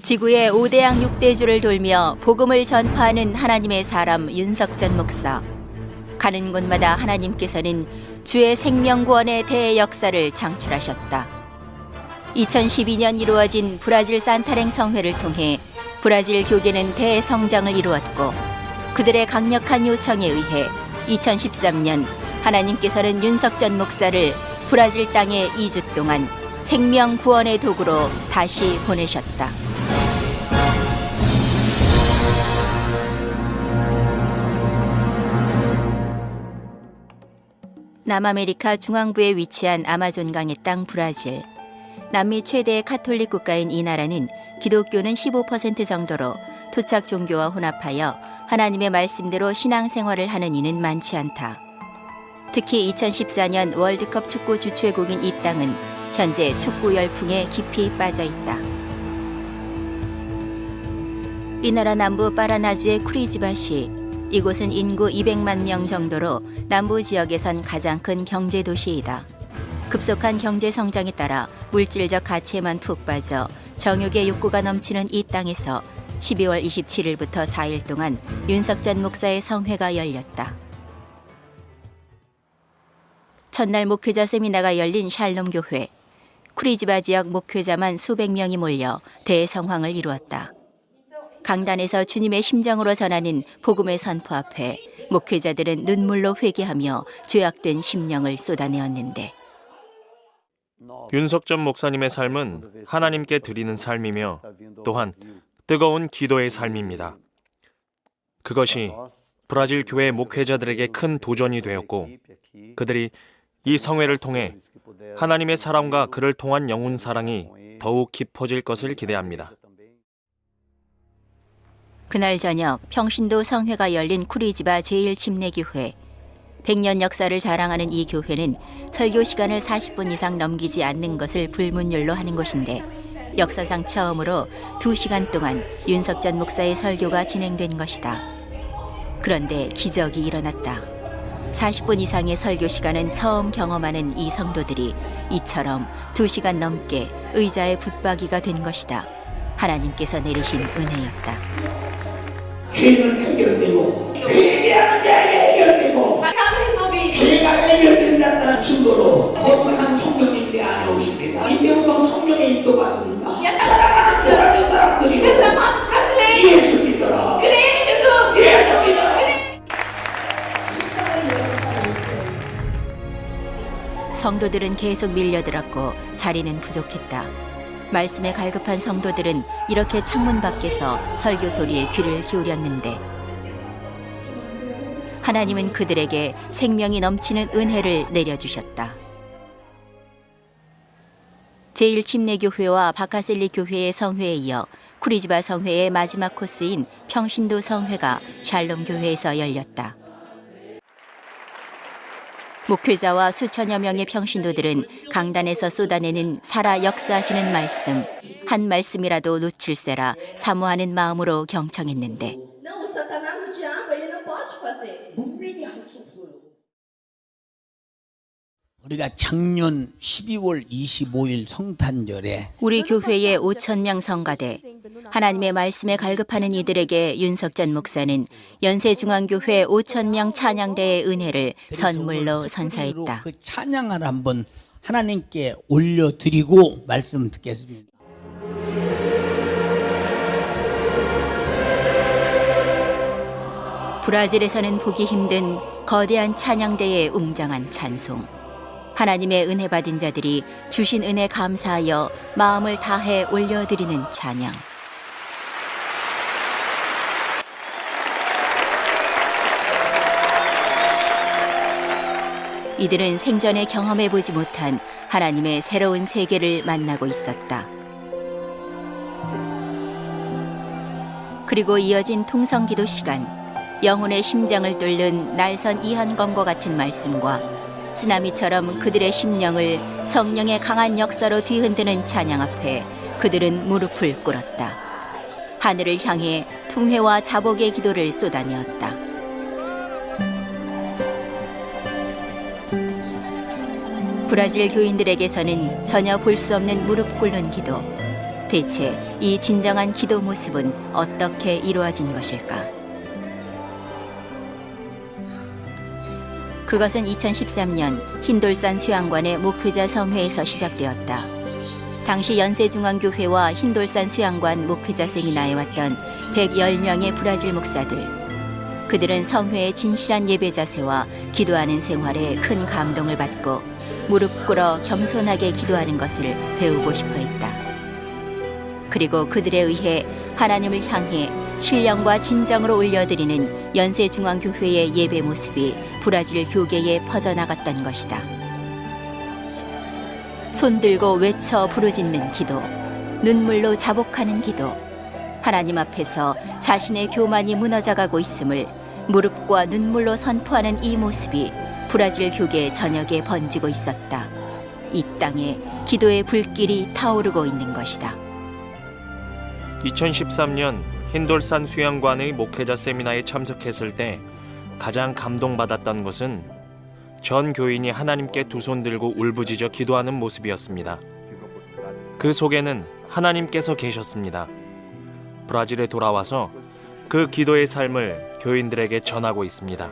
지구의 5대양 6대주를 돌며 복음을 전파하는 하나님의 사람 윤석전 목사. 가는 곳마다 하나님께서는 주의 생명구원의 대역사를 창출하셨다. 2012년 이루어진 브라질 산타랭 성회를 통해 브라질 교계는 대성장을 이루었고, 그들의 강력한 요청에 의해 2013년 하나님께서는 윤석전 목사를 브라질 땅에 2주 동안 생명구원의 도구로 다시 보내셨다. 남아메리카 중앙부에 위치한 아마존강의 땅 브라질. 남미 최대의 카톨릭 국가인 이 나라는 기독교는 15% 정도로 토착 종교와 혼합하여 하나님의 말씀대로 신앙생활을 하는 이는 많지 않다. 특히 2014년 월드컵 축구 주최국인 이 땅은 현재 축구 열풍에 깊이 빠져 있다. 이 나라 남부 파라나주의 쿠리지바시. 이곳은 인구 200만 명 정도로 남부 지역에선 가장 큰 경제 도시이다. 급속한 경제 성장에 따라 물질적 가치에만 푹 빠져 정욕의 욕구가 넘치는 이 땅에서 12월 27일부터 4일 동안 윤석전 목사의 성회가 열렸다. 첫날 목회자 세미나가 열린 샬롬 교회. 쿠리지바 지역 목회자만 수백 명이 몰려 대성황을 이루었다. 강단에서 주님의 심정으로 전하는 복음의 선포 앞에 목회자들은 눈물로 회개하며 죄악된 심령을 쏟아내었는데, 윤석전 목사님의 삶은 하나님께 드리는 삶이며 또한 뜨거운 기도의 삶입니다. 그것이 브라질 교회 목회자들에게 큰 도전이 되었고, 그들이 이 성회를 통해 하나님의 사랑과 그를 통한 영혼 사랑이 더욱 깊어질 것을 기대합니다. 그날 저녁 평신도 성회가 열린 쿠리지바 제1침례교회. 100년 역사를 자랑하는 이 교회는 설교 시간을 40분 이상 넘기지 않는 것을 불문율로 하는 곳인데, 역사상 처음으로 2시간 동안 윤석전 목사의 설교가 진행된 것이다. 그런데 기적이 일어났다. 40분 이상의 설교 시간은 처음 경험하는 이 성도들이 이처럼 2시간 넘게 의자에 붙박이가 된 것이다. 하나님께서 내리신 은혜였다. 죄는 해결되고 회개하는 자에게 해결되고 죄가 해결된 자라는 증거로 거듭한 성령님 내 안에 오십니다. 이때부터 성령의 인도 받습니다. 사랑하는 사람들이 예수 믿어라. 예수 믿어라. 성도들은 계속 밀려들었고 자리는 부족했다. 말씀에 갈급한 성도들은 이렇게 창문 밖에서 설교 소리에 귀를 기울였는데, 하나님은 그들에게 생명이 넘치는 은혜를 내려주셨다. 제1침례교회와 바카셀리 교회의 성회에 이어 쿠리지바 성회의 마지막 코스인 평신도 성회가 샬롬 교회에서 열렸다. 목회자와 수천여 명의 평신도들은 강단에서 쏟아내는 살아 역사하시는 말씀, 한 말씀이라도 놓칠세라 사모하는 마음으로 경청했는데, 우리가 작년 12월 25일 성탄절에 우리 교회의 5,000명 성가대, 하나님의 말씀에 갈급하는 이들에게 윤석전 목사는 연세중앙교회 5,000명 찬양대의 은혜를 선물로 선사했다. 그 찬양을 한번 하나님께 올려드리고 말씀 듣겠습니다. 브라질에서는 보기 힘든 거대한 찬양대의 웅장한 찬송. 하나님의 은혜 받은 자들이 주신 은혜 감사하여 마음을 다해 올려드리는 찬양. 이들은 생전에 경험해보지 못한 하나님의 새로운 세계를 만나고 있었다. 그리고 이어진 통성기도 시간, 영혼의 심장을 뚫는 날선 이한검과 같은 말씀과 쓰나미처럼 그들의 심령을 성령의 강한 역사로 뒤흔드는 찬양 앞에 그들은 무릎을 꿇었다. 하늘을 향해 통회와 자복의 기도를 쏟아내었다. 브라질 교인들에게서는 전혀 볼 수 없는 무릎 꿇는 기도, 대체 이 진정한 기도 모습은 어떻게 이루어진 것일까? 그것은 2013년 흰돌산 수양관의 목회자 성회에서 시작되었다. 당시 연세중앙교회와 흰돌산 수양관 목회자 세미나에 왔던 110명의 브라질 목사들. 그들은 성회의 진실한 예배 자세와 기도하는 생활에 큰 감동을 받고 무릎 꿇어 겸손하게 기도하는 것을 배우고 싶어 했다. 그리고 그들에 의해 하나님을 향해 신령과 진정으로 올려드리는 연세중앙교회의 예배 모습이 브라질 교계에 퍼져나갔던 것이다. 손들고 외쳐 부르짖는 기도, 눈물로 자복하는 기도, 하나님 앞에서 자신의 교만이 무너져가고 있음을 무릎과 눈물로 선포하는 이 모습이 브라질 교계 전역에 번지고 있었다. 이 땅에 기도의 불길이 타오르고 있는 것이다. 2013년 흰돌산 수양관의 목회자 세미나에 참석했을 때 가장 감동받았던 것은 전 교인이 하나님께 두 손 들고 울부짖어 기도하는 모습이었습니다. 그 속에는 하나님께서 계셨습니다. 브라질에 돌아와서 그 기도의 삶을 교인들에게 전하고 있습니다.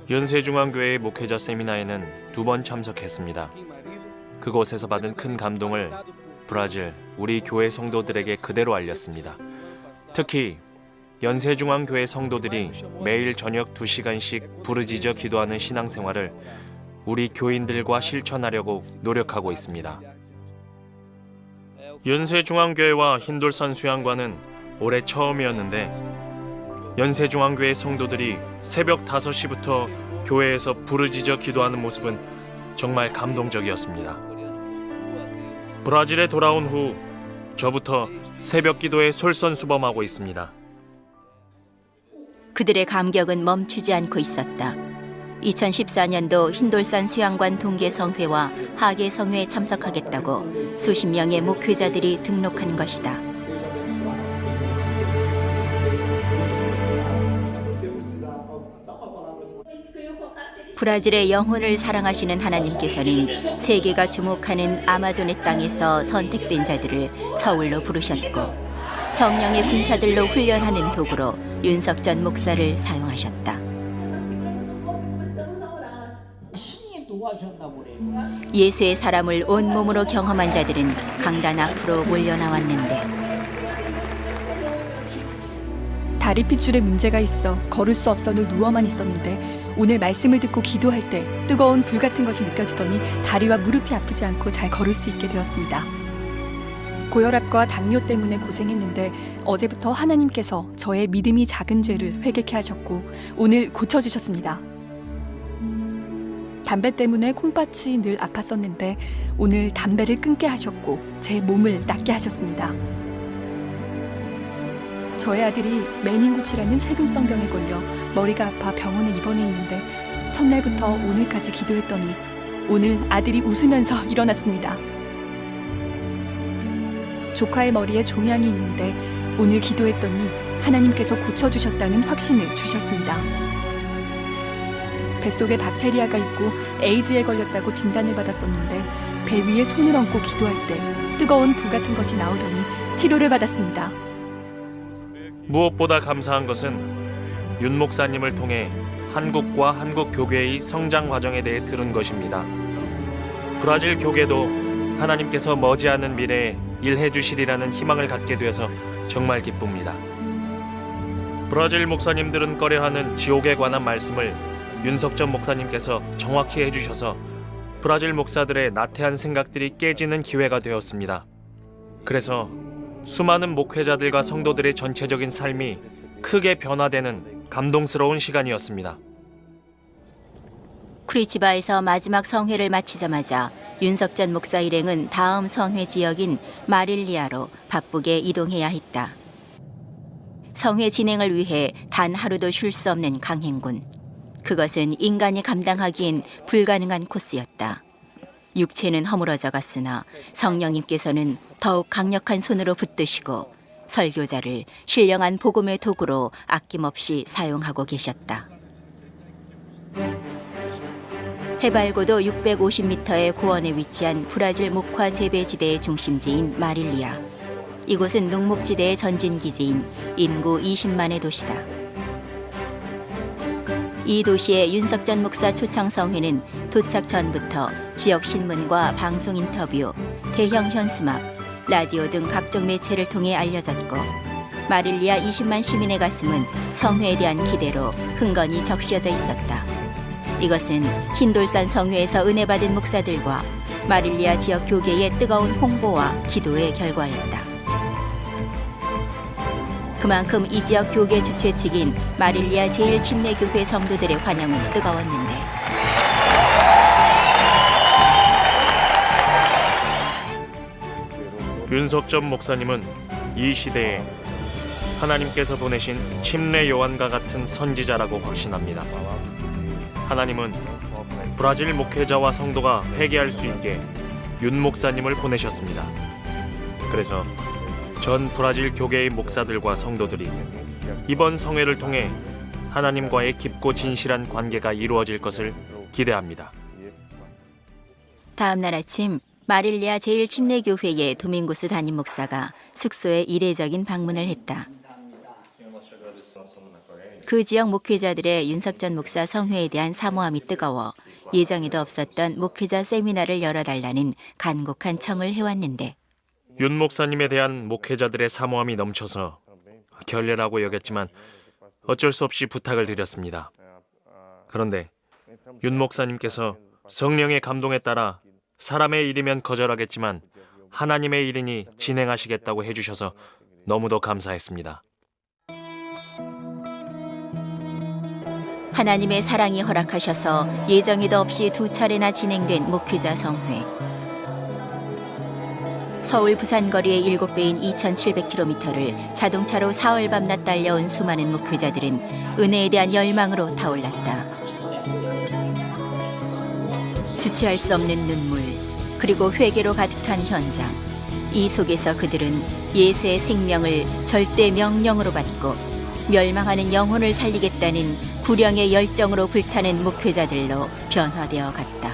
연세중앙교회의 목회자 세미나에는 2번 참석했습니다. 그곳에서 받은 큰 감동을 브라질 우리 교회 성도들에게 그대로 알렸습니다. 특히 연세중앙교회 성도들이 매일 저녁 2시간씩 부르짖어 기도하는 신앙생활을 우리 교인들과 실천하려고 노력하고 있습니다. 연세중앙교회와 흰돌산 수양관은 올해 처음이었는데 연세중앙교회 성도들이 새벽 5시부터 교회에서 부르짖어 기도하는 모습은 정말 감동적이었습니다. 브라질에 돌아온 후 저부터 새벽 기도에 솔선수범하고 있습니다. 그들의 감격은 멈추지 않고 있었다. 2014년도 흰돌산 수양관 동계성회와 하계성회에 참석하겠다고 수십 명의 목회자들이 등록한 것이다. 브라질의 영혼을 사랑하시는 하나님께서는 세계가 주목하는 아마존의 땅에서 선택된 자들을 서울로 부르셨고 성령의 군사들로 훈련하는 도구로 윤석전 목사를 사용하셨다. 신이 도와주셨다고 그래요. 예수의 사람을 온몸으로 경험한 자들은 강단 앞으로 몰려나왔는데 다리 핏줄에 문제가 있어 걸을 수 없어 늘 누워만 있었는데 오늘 말씀을 듣고 기도할 때 뜨거운 불 같은 것이 느껴지더니 다리와 무릎이 아프지 않고 잘 걸을 수 있게 되었습니다. 고혈압과 당뇨 때문에 고생했는데 어제부터 하나님께서 저의 믿음이 작은 죄를 회개케 하셨고 오늘 고쳐주셨습니다. 담배 때문에 콩팥이 늘 아팠었는데 오늘 담배를 끊게 하셨고 제 몸을 낫게 하셨습니다. 저의 아들이 메닌구치라는 세균성병에 걸려 머리가 아파 병원에 입원해 있는데 첫날부터 오늘까지 기도했더니 오늘 아들이 웃으면서 일어났습니다. 조카의 머리에 종양이 있는데 오늘 기도했더니 하나님께서 고쳐주셨다는 확신을 주셨습니다. 뱃속에 박테리아가 있고 에이즈에 걸렸다고 진단을 받았었는데 배 위에 손을 얹고 기도할 때 뜨거운 불 같은 것이 나오더니 치료를 받았습니다. 무엇보다 감사한 것은 윤 목사님을 통해 한국과 한국 교계의 성장 과정에 대해 들은 것입니다. 브라질 교계도 하나님께서 머지않은 미래에 일해 주시리라는 희망을 갖게 되어서 정말 기쁩니다. 브라질 목사님들은 꺼려하는 지옥에 관한 말씀을 윤석전 목사님께서 정확히 해주셔서 브라질 목사들의 나태한 생각들이 깨지는 기회가 되었습니다. 그래서 수많은 목회자들과 성도들의 전체적인 삶이 크게 변화되는 감동스러운 시간이었습니다. 쿠리치바에서 마지막 성회를 마치자마자 윤석전 목사 일행은 다음 성회 지역인 마릴리아로 바쁘게 이동해야 했다. 성회 진행을 위해 단 하루도 쉴 수 없는 강행군. 그것은 인간이 감당하기엔 불가능한 코스였다. 육체는 허물어져 갔으나 성령님께서는 더욱 강력한 손으로 붙드시고 설교자를 신령한 복음의 도구로 아낌없이 사용하고 계셨다. 해발고도 650m의 고원에 위치한 브라질 목화 재배지대의 중심지인 마릴리아. 이곳은 농목지대의 전진기지인 인구 20만의 도시다. 이 도시의 윤석전 목사 초청 성회는 도착 전부터 지역 신문과 방송 인터뷰, 대형 현수막, 라디오 등 각종 매체를 통해 알려졌고 마릴리아 20만 시민의 가슴은 성회에 대한 기대로 흥건히 적셔져 있었다. 이것은 흰돌산 성회에서 은혜받은 목사들과 마릴리아 지역 교계의 뜨거운 홍보와 기도의 결과였다. 그만큼 이 지역 교계 주최 측인 마릴리아 제1침례교회 성도들의 환영은 뜨거웠는데 윤석전 목사님은 이 시대에 하나님께서 보내신 침례 요한과 같은 선지자라고 확신합니다. 하나님은 브라질 목회자와 성도가 회개할 수 있게 윤 목사님을 보내셨습니다. 그래서 전 브라질 교계의 목사들과 성도들이 이번 성회를 통해 하나님과의 깊고 진실한 관계가 이루어질 것을 기대합니다. 다음 날 아침 마릴리아 제1침례교회의 도밍고스 담임 목사가 숙소에 이례적인 방문을 했다. 그 지역 목회자들의 윤석전 목사 성회에 대한 사모함이 뜨거워 예정에도 없었던 목회자 세미나를 열어달라는 간곡한 청을 해왔는데 윤 목사님에 대한 목회자들의 사모함이 넘쳐서 결례라고 여겼지만 어쩔 수 없이 부탁을 드렸습니다. 그런데 윤 목사님께서 성령의 감동에 따라 사람의 일이면 거절하겠지만 하나님의 일이니 진행하시겠다고 해주셔서 너무도 감사했습니다. 하나님의 사랑이 허락하셔서 예정에도 없이 2차례나 진행된 목회자 성회. 서울 부산 거리의 7배인 2,700km를 자동차로 사흘 밤낮 달려온 수많은 목회자들은 은혜에 대한 열망으로 타올랐다. 주체할 수 없는 눈물, 그리고 회개로 가득한 현장. 이 속에서 그들은 예수의 생명을 절대 명령으로 받고 멸망하는 영혼을 살리겠다는 구령의 열정으로 불타는 목회자들로 변화되어 갔다.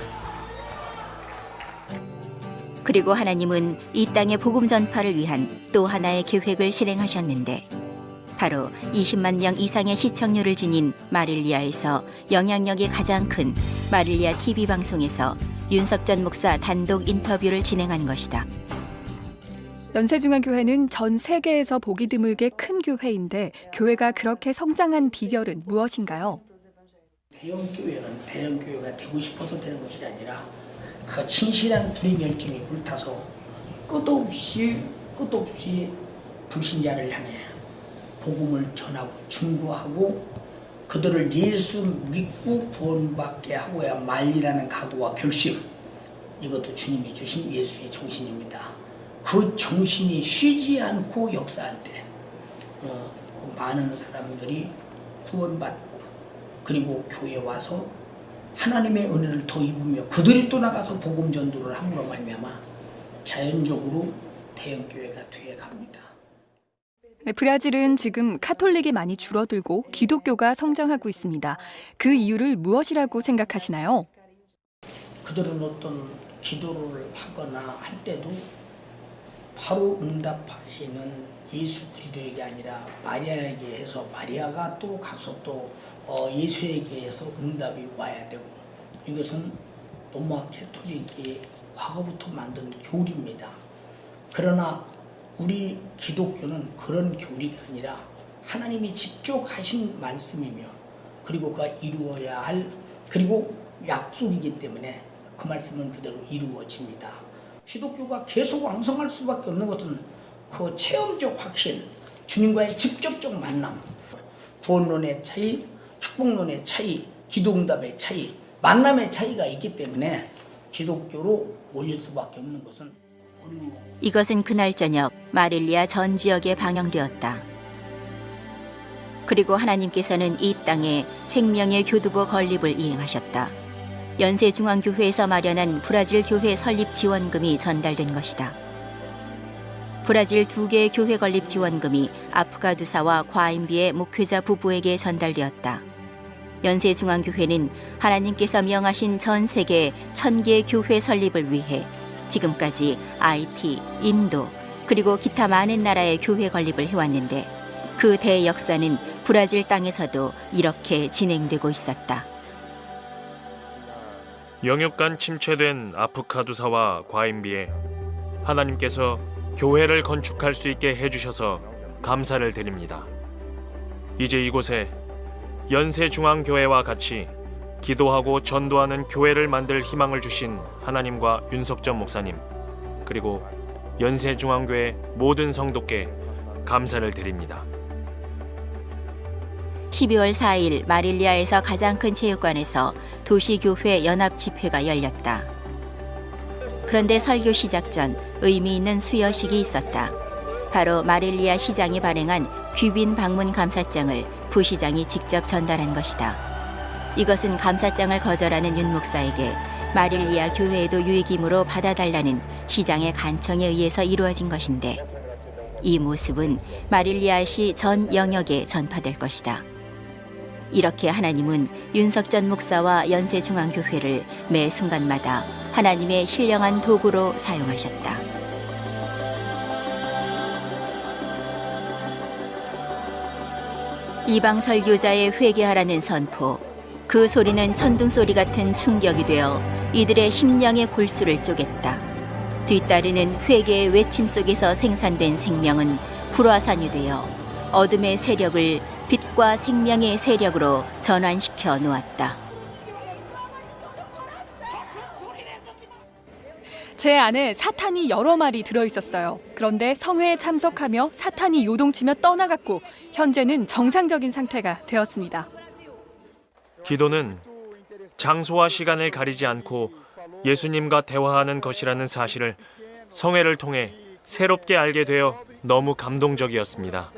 그리고 하나님은 이 땅의 복음 전파를 위한 또 하나의 계획을 실행하셨는데 바로 20만 명 이상의 시청률을 지닌 마릴리아에서 영향력이 가장 큰 마릴리아 TV 방송에서 윤석전 목사 단독 인터뷰를 진행한 것이다. 연세중앙교회는 전 세계에서 보기 드물게 큰 교회인데 교회가 그렇게 성장한 비결은 무엇인가요? 대형 교회는 대형 교회가 되고 싶어서 되는 것이 아니라 그 진실한 불의 열정이 불타서 끝없이 불신자를 향해 복음을 전하고 중구하고 그들을 예수 믿고 구원받게 하고야 말리라는 각오와 결심, 이것도 주님이 주신 예수의 정신입니다. 그 정신이 쉬지 않고 역사할 때 많은 사람들이 구원받고 그리고 교회에 와서 하나님의 은혜를 더 입으며 그들이 또 나가서 복음 전도를 함으로 말미암아 자연적으로 대형 교회가 되어 갑니다. 브라질은 지금 카톨릭이 많이 줄어들고 기독교가 성장하고 있습니다. 그 이유를 무엇이라고 생각하시나요? 그들은 어떤 기도를 하거나 할 때도 바로 응답하시는 예수 그리스도에게 아니라 마리아에게 해서 마리아가 또 가서 또 예수에게 해서 응답이 와야 되고, 이것은 로마 캐톨릭이 과거부터 만든 교리입니다. 그러나 우리 기독교는 그런 교리가 아니라 하나님이 직접 하신 말씀이며 그리고 그가 이루어야 할 그리고 약속이기 때문에 그 말씀은 그대로 이루어집니다. 기독교가 계속 왕성할 수밖에 없는 것은 그 체험적 확신, 주님과의 직접적 만남, 구원론의 차이, 축복론의 차이, 기도응답의 차이, 만남의 차이가 있기 때문에 기독교로 몰릴 수밖에 없는 것은 이것은 그날 저녁 마릴리아 전 지역에 방영되었다. 그리고 하나님께서는 이 땅에 생명의 교두보 건립을 이행하셨다. 연세중앙교회에서 마련한 브라질 교회 설립 지원금이 전달된 것이다. 브라질 2개의 교회 건립 지원금이 아프가두사와 과인비의 목회자 부부에게 전달되었다. 연세중앙교회는 하나님께서 명하신 전 세계 1000개 교회 설립을 위해 지금까지 IT, 인도, 그리고 기타 많은 나라의 교회 건립을 해왔는데 그 대역사는 브라질 땅에서도 이렇게 진행되고 있었다. 영육간 침체된 아프카두사와 과인비에 하나님께서 교회를 건축할 수 있게 해주셔서 감사를 드립니다. 이제 이곳에 연세중앙교회와 같이 기도하고 전도하는 교회를 만들 희망을 주신 하나님과 윤석전 목사님, 그리고 연세중앙교회 모든 성도께 감사를 드립니다. 12월 4일 마릴리아에서 가장 큰 체육관에서 도시교회 연합집회가 열렸다. 그런데 설교 시작 전 의미 있는 수여식이 있었다. 바로 마릴리아 시장이 발행한 귀빈 방문 감사장을 부시장이 직접 전달한 것이다. 이것은 감사장을 거절하는 윤 목사에게 마릴리아 교회에도 유익임으로 받아달라는 시장의 간청에 의해서 이루어진 것인데 이 모습은 마릴리아시 전 영역에 전파될 것이다. 이렇게 하나님은 윤석전 목사와 연세중앙교회를 매 순간마다 하나님의 신령한 도구로 사용하셨다. 이방 설교자의 회개하라는 선포, 그 소리는 천둥소리 같은 충격이 되어 이들의 심령의 골수를 쪼갰다. 뒤따르는 회개의 외침 속에서 생산된 생명은 불화산이 되어 어둠의 세력을 빛과 생명의 세력으로 전환시켜 놓았다. 제 안에 사탄이 여러 마리 들어있었어요. 그런데 성회에 참석하며 사탄이 요동치며 떠나갔고 현재는 정상적인 상태가 되었습니다. 기도는 장소와 시간을 가리지 않고 예수님과 대화하는 것이라는 사실을 성회를 통해 새롭게 알게 되어 너무 감동적이었습니다.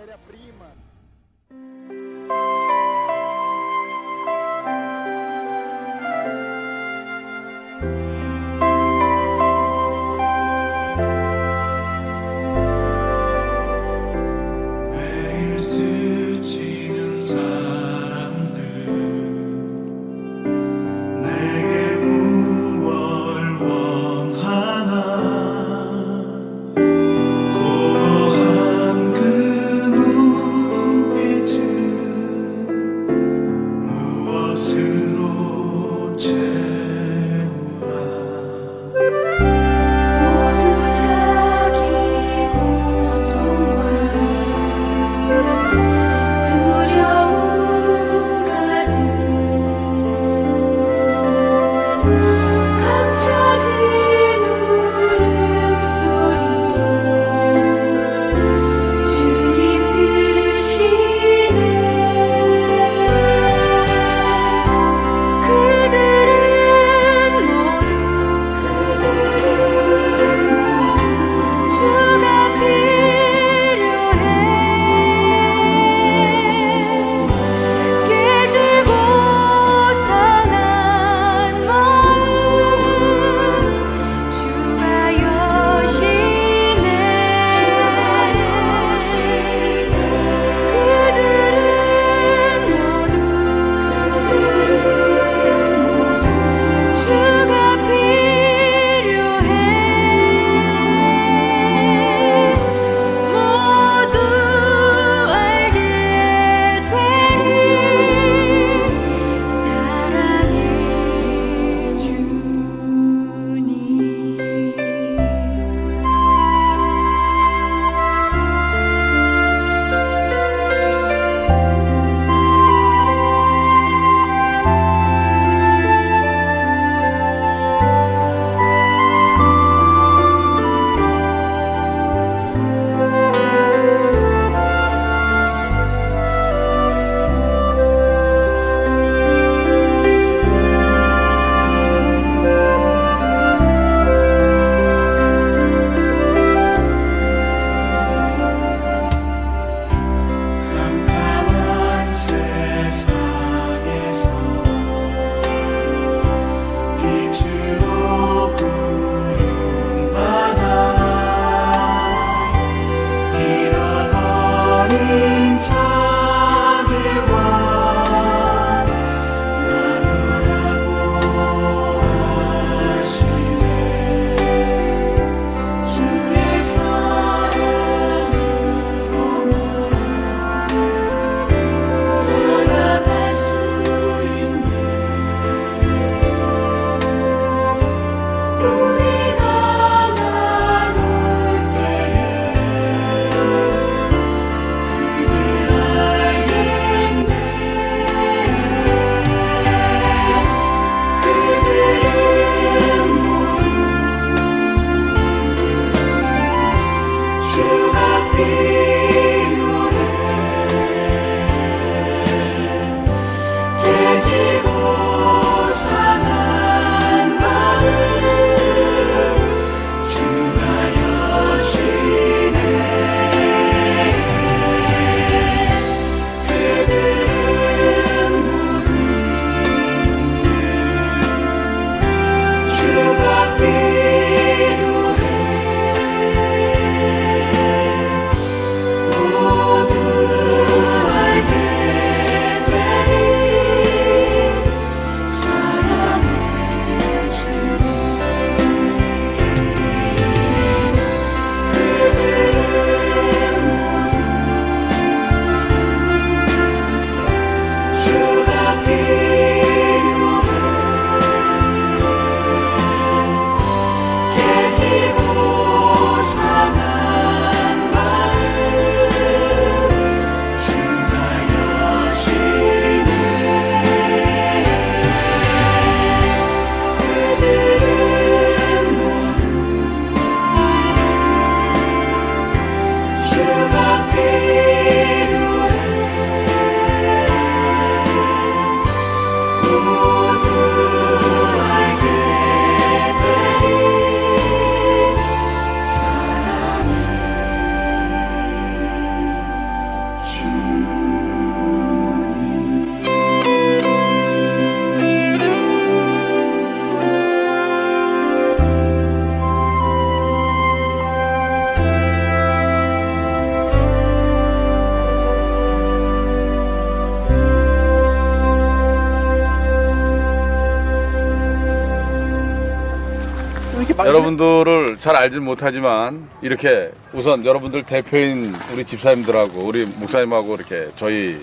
여러분들을 잘 알진 못하지만 이렇게 우선 여러분들 대표인 우리 집사님들하고 우리 목사님하고 이렇게 저희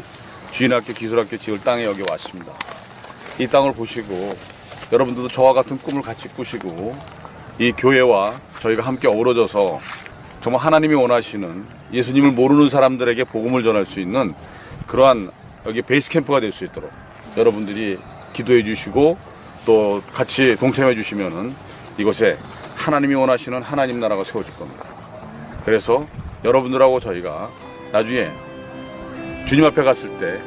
주인학교 기술학교 지을 땅에 여기 왔습니다. 이 땅을 보시고 여러분들도 저와 같은 꿈을 같이 꾸시고 이 교회와 저희가 함께 어우러져서 정말 하나님이 원하시는 예수님을 모르는 사람들에게 복음을 전할 수 있는 그러한 여기 베이스 캠프가 될 수 있도록 여러분들이 기도해 주시고 또 같이 동참해 주시면은 이곳에 하나님이 원하시는 하나님 나라가 세워질 겁니다. 그래서 여러분들하고 저희가 나중에 주님 앞에 갔을 때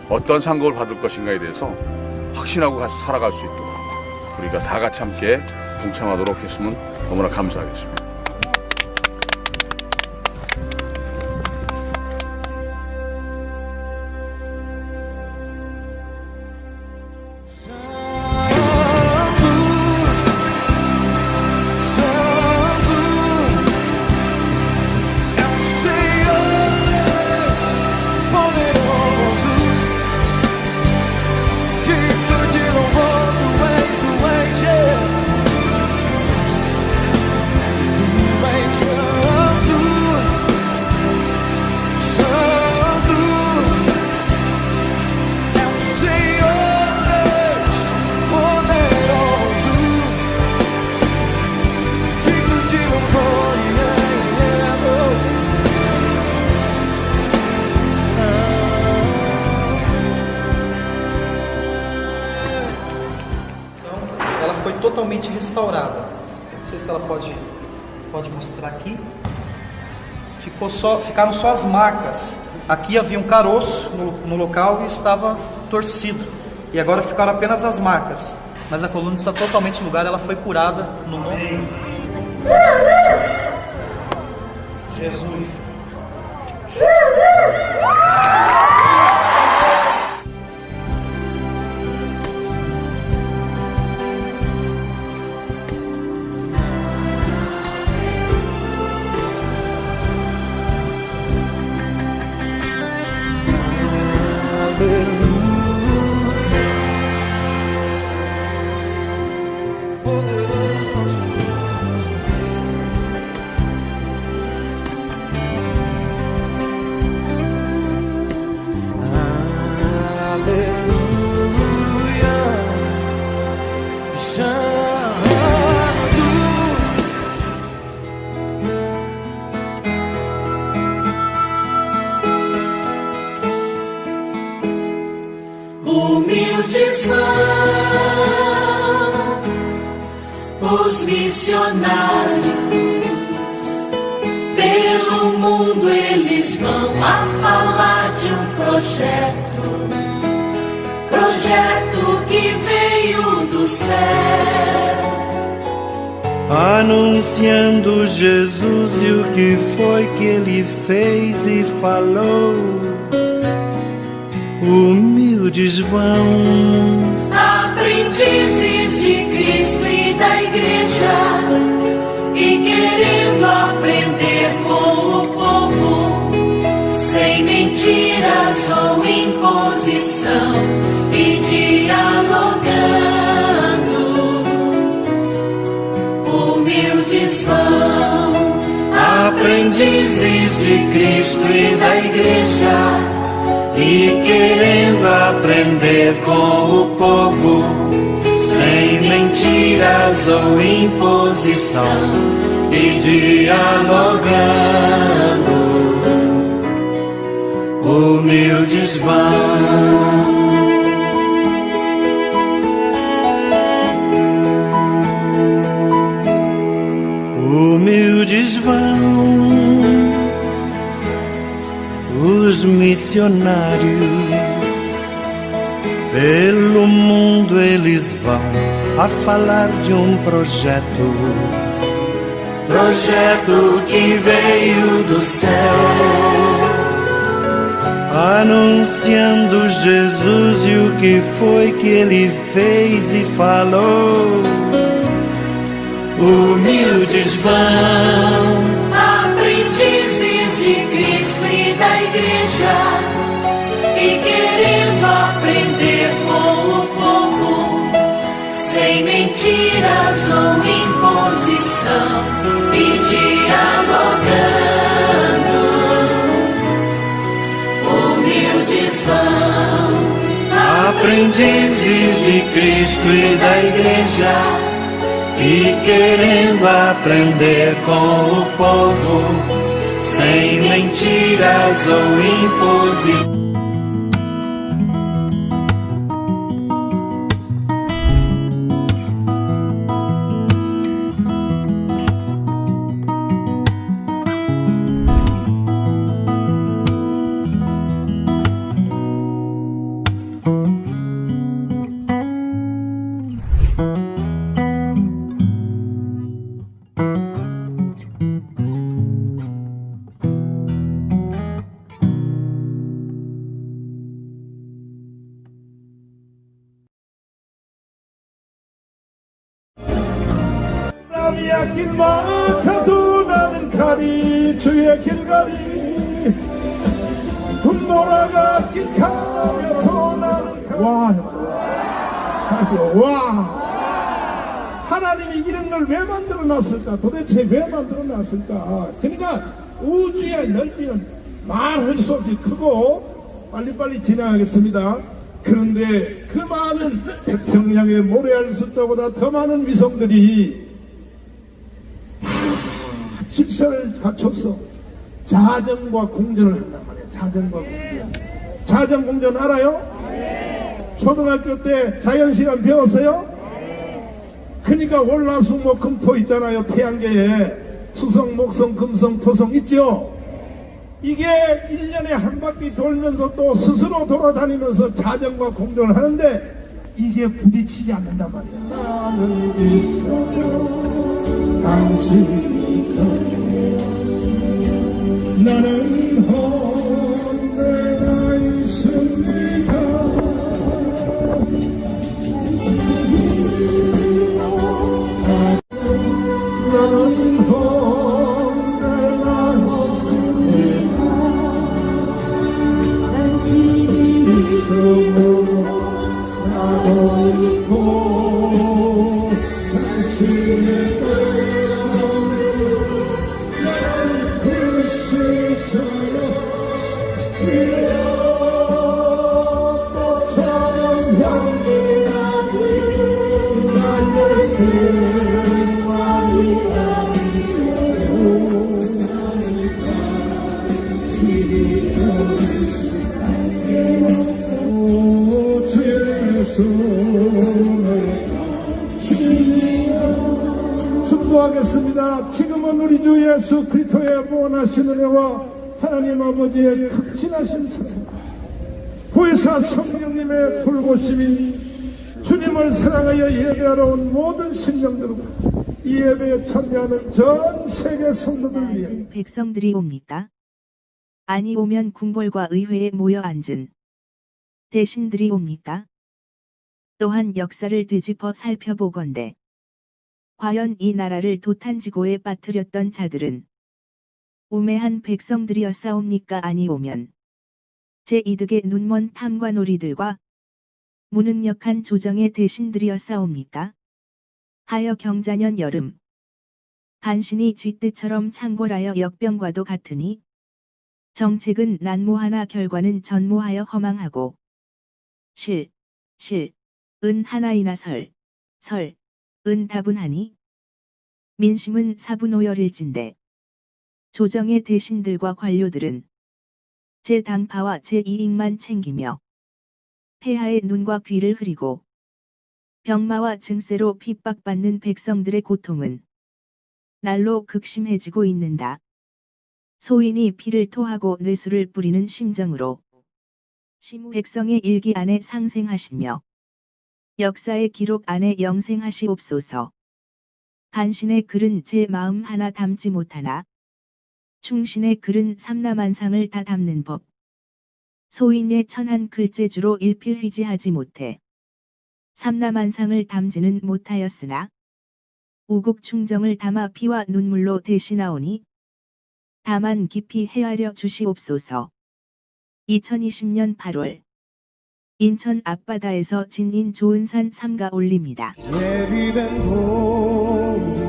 어떤 상급을 받을 것인가에 대해서 확신하고 가서 살아갈 수 있도록 우리가 다 같이 함께 동참하도록 했으면 너무나 감사하겠습니다. Ela foi totalmente restaurada. Não sei se ela pode mostrar aqui. Ficaram só as marcas. Aqui havia um caroço no local e estava torcido. E agora ficaram apenas as marcas. Mas a coluna está totalmente no lugar. Ela foi curada no nome de Jesus. Humildes vão os missionários pelo mundo vão a falar de um projeto que veio do céu, anunciando Jesus e o que foi que ele fez e falou. Humildes vão, aprendizes de Cristo e da igreja, e querendo aprender com o povo, sem mentiras ou imposição, e dialogando. Humildes vão, aprendizes de Cristo e da igreja, e querendo aprender com o povo, sem mentiras ou imposição, e dialogando. Humildes vão. humildes vão, os missionários. Pelo mundo eles vão a falar de um projeto que veio do céu, anunciando Jesus e o que foi que ele fez e falou. Humildes vão, aprendizes de Cristo e da igreja, e querendo aprender com o povo, sem mentiras ou imposição, e dialogando. Humildes vão, aprendizes de Cristo e da igreja, e querendo aprender com o povo, sem mentiras ou imposição. 나비야 길만 가도 나는 가리 주의 길가리 분노라가 끽하며 또 나는 가리 와 다시요 와 하나님이 이런 걸 왜 만들어 놨을까 도대체 왜 만들어 놨을까 그러니까 우주의 넓이는 말할 수 없이 크고 빨리빨리 진행하겠습니다 그런데 그 많은 태평양의 모래알 숫자보다 더 많은 위성들이 질서를 갖춰서 자전과 공전을 한단 말이에요. 자전과 공전. 자전 공전 알아요? 네. 초등학교 때 자연시간 배웠어요? 네. 그러니까 월화수목 금토 있잖아요. 태양계에 수성, 목성, 금성, 토성 있죠? 이게 1년에 한 바퀴 돌면서 또 스스로 돌아다니면서 자전과 공전을 하는데 이게 부딪히지 않는단 말이에요. 나는 있어도 당신이 나는 언제나 있습니다. 나는 언제나 있습니다. 당신이 있어도 나도 있고 당신의 축도하겠습니다. 지금은 우리 주 예수 그리스도의 무한하신 은혜와 하나님 아버지의 극진하신 사랑과 부의사 성령님의 돌보심이 주님을 사랑하여 예배하러 온 모든 신령들과 이 예배에 참여하는 전 세계 성도들 위해 앉은 백성들이 옵니까? 아니 오면 궁궐과 의회에 모여 앉은 대신들이 옵니까? 또한 역사를 되짚어 살펴보건대 과연 이 나라를 도탄지고에 빠뜨렸던 자들은 우매한 백성들이었사옵니까? 아니 오면 제2득의 눈먼 탐관오리들과 무능력한 조정의 대신들이었사옵니까? 하여 경자년 여름 간신히 쥐떼처럼 창궐하여 역병과도 같으니 정책은 난모하나 결과는 전모하여 허망하고 은 하나이나 은 다분하니 민심은 사분오열일진데 조정의 대신들과 관료들은 제 당파와 제 이익만 챙기며 폐하의 눈과 귀를 흐리고 병마와 증세로 핍박받는 백성들의 고통은 날로 극심해지고 있는다. 소인이 피를 토하고 뇌수를 뿌리는 심정으로 백성의 일기 안에 상생하시며 역사의 기록 안에 영생하시옵소서. 간신의 글은 제 마음 하나 담지 못하나 충신의 글은 삼라만상을 다 담는 법. 소인의 천한 글재주로 일필휘지하지 못해 삼라만상을 담지는 못하였으나 우국 충정을 담아 피와 눈물로 대신하오니 다만 깊이 헤아려 주시옵소서. 2020년 8월 인천 앞바다에서 진인 좋은산 삼가 올립니다. 예비된 돌이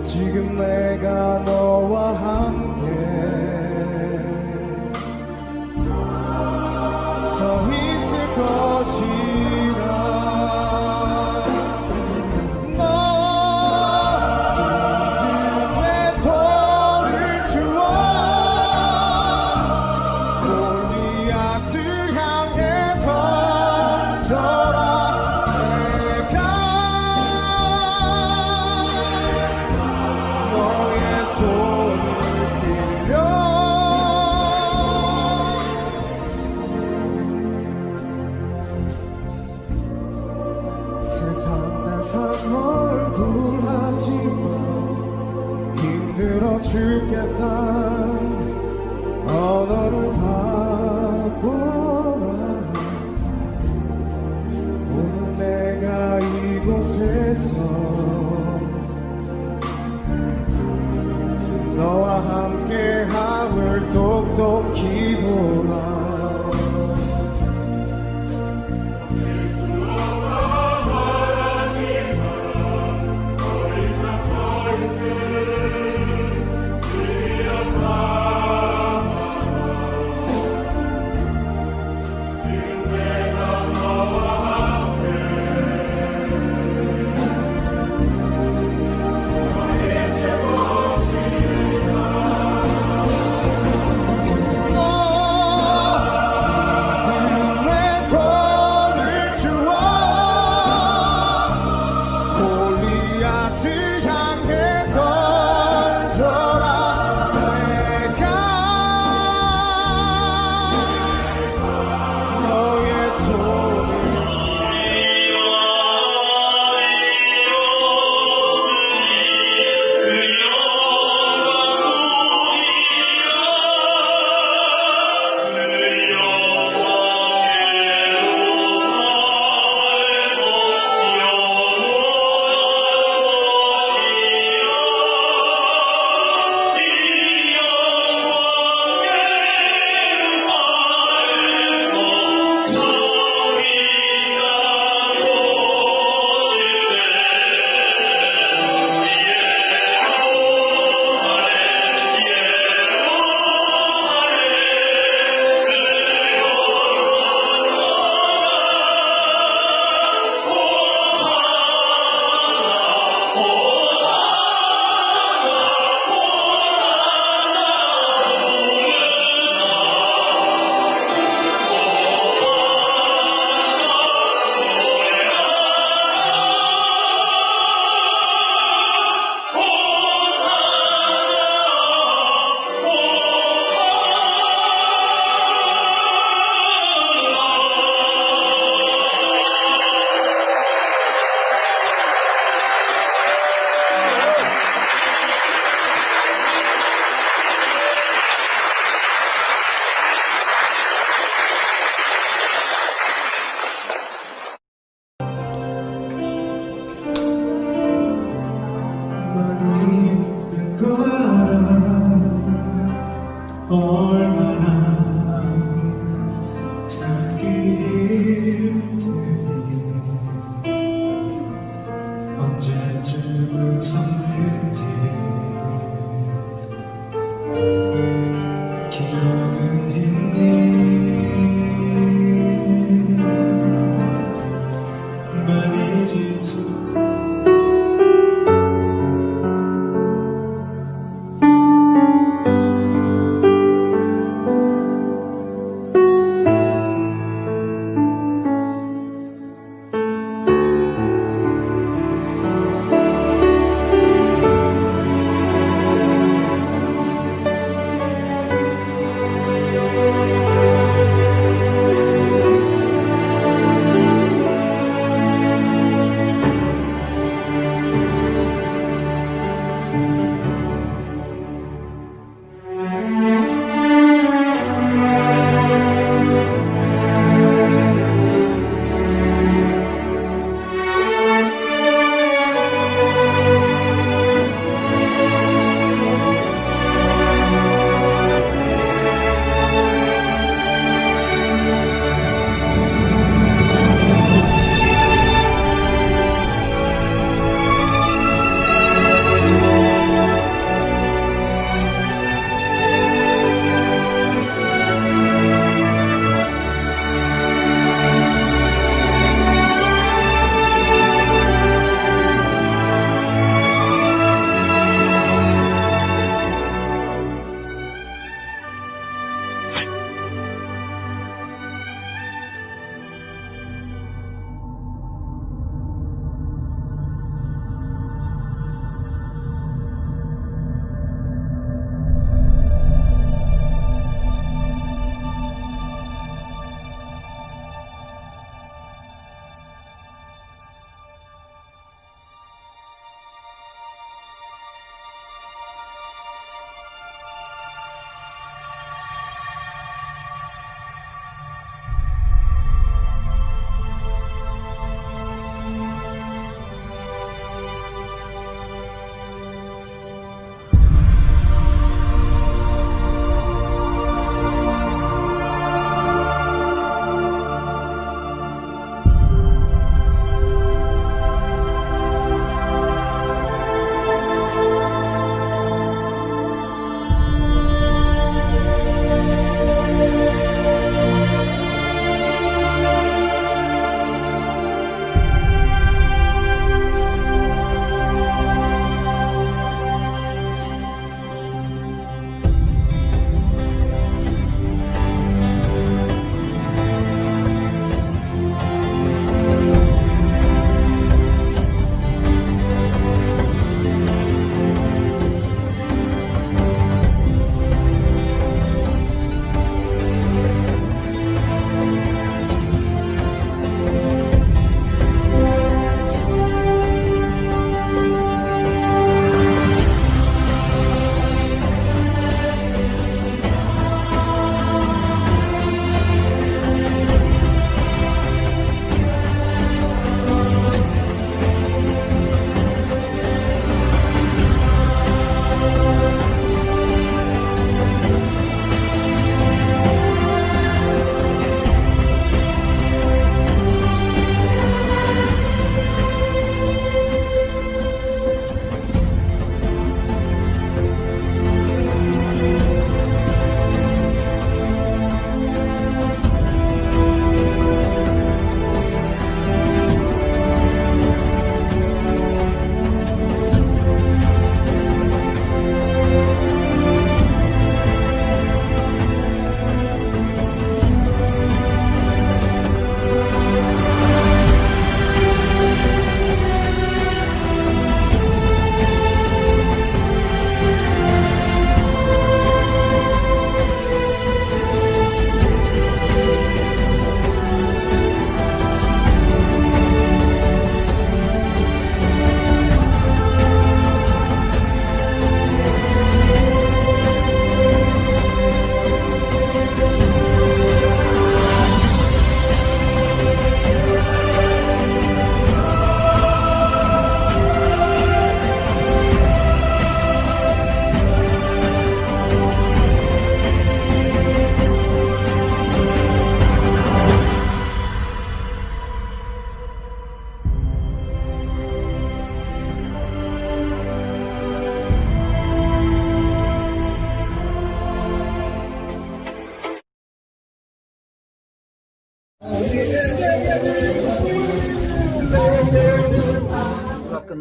지금 내가 너와 함께 서 있을 것이라. 너의 돌을 주어 골리앗을 향해 던져라. 너의 손을 빌려 세상 나상 얼굴 하지마. 힘들어 죽겠단 언어를 바꿔라. 오늘 내가 이곳에서 너와 함께함을 똑똑히 보라. 기억은 있니 많이 지쳐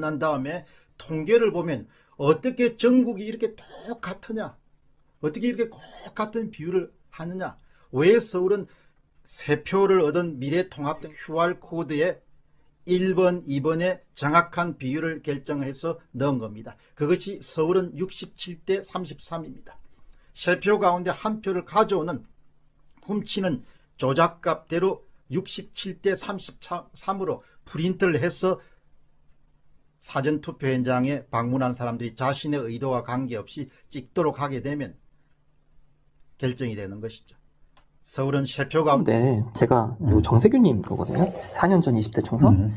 끝난 다음에 통계를 보면 어떻게 전국이 이렇게 똑같으냐, 어떻게 이렇게 똑같은 비율을 하느냐, 왜 서울은 3표를 얻은 미래통합당 QR코드에 1번, 2번에 정확한 비율을 결정해서 넣은 겁니다. 그것이 서울은 67대 33입니다. 3표 가운데 1표를 가져오는 훔치는 조작값대로 67대 33으로 프린트를 해서 사전투표 현장에 방문한 사람들이 자신의 의도와 관계없이 찍도록 하게 되면 결정이 되는 것이죠. 서울은 3표 가운데. 네, 제가 요 정세균님 거거든요. 4년 전 20대 총선.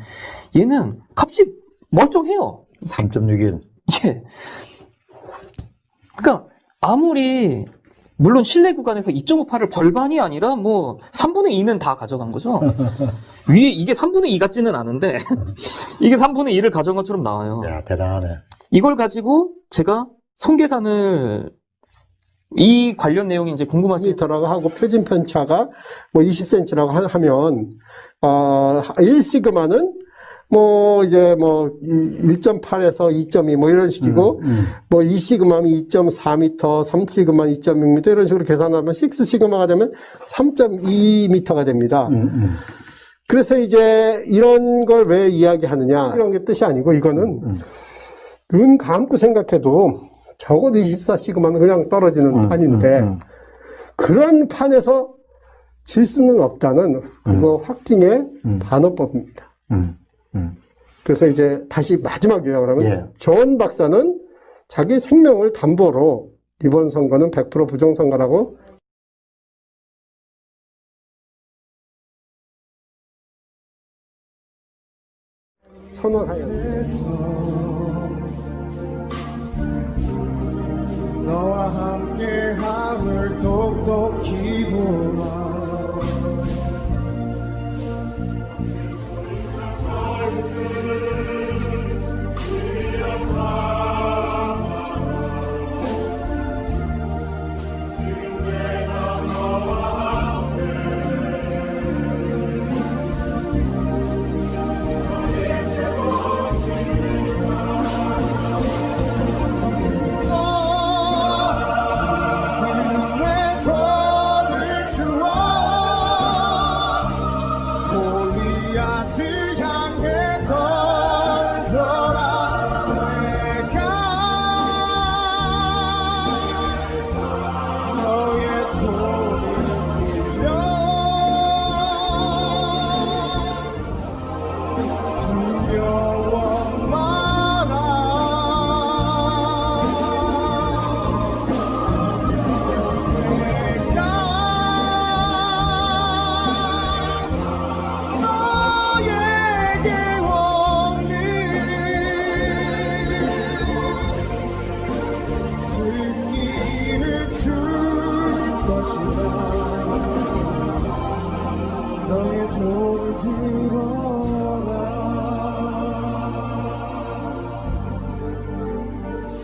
얘는 값이 멀쩡해요. 3.61. 예. 그러니까 아무리 물론 실내 구간에서 2.58을 절반이 아니라 뭐 3분의 2는 다 가져간 거죠. 위에 이게 3분의 2 같지는 않은데 이게 3분의 2를 가져간 것처럼 나와요. 야, 대단하네. 이걸 가지고 제가 손계산을 이 관련 내용이 이제 궁금하지. 미터라고 하고 표준 편차가 뭐 20cm라고 하면 1시그마는 뭐 이제 뭐 1.8에서 2.2 뭐 이런 식이고 뭐 2시그마면 2.4m, 3시그마 2.6m 이런 식으로 계산하면 6시그마가 되면 3.2m가 됩니다. 그래서 이제 이런 걸 왜 이야기하느냐 이런 게 뜻이 아니고 이거는 눈 감고 생각해도 적어도 24시그마는 그냥 떨어지는 판인데 그런 판에서 질 수는 없다는 그거 확증의 반어법입니다. 그래서 이제 다시 마지막 요약을 하면 전 박사는 자기 생명을 담보로 이번 선거는 100% 부정선거라고 선언하였습니다. 너와 함께함을 똑똑히 보라.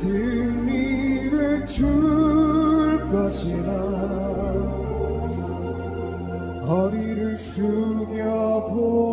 승리를 줄 것이라. 허리를 숙여보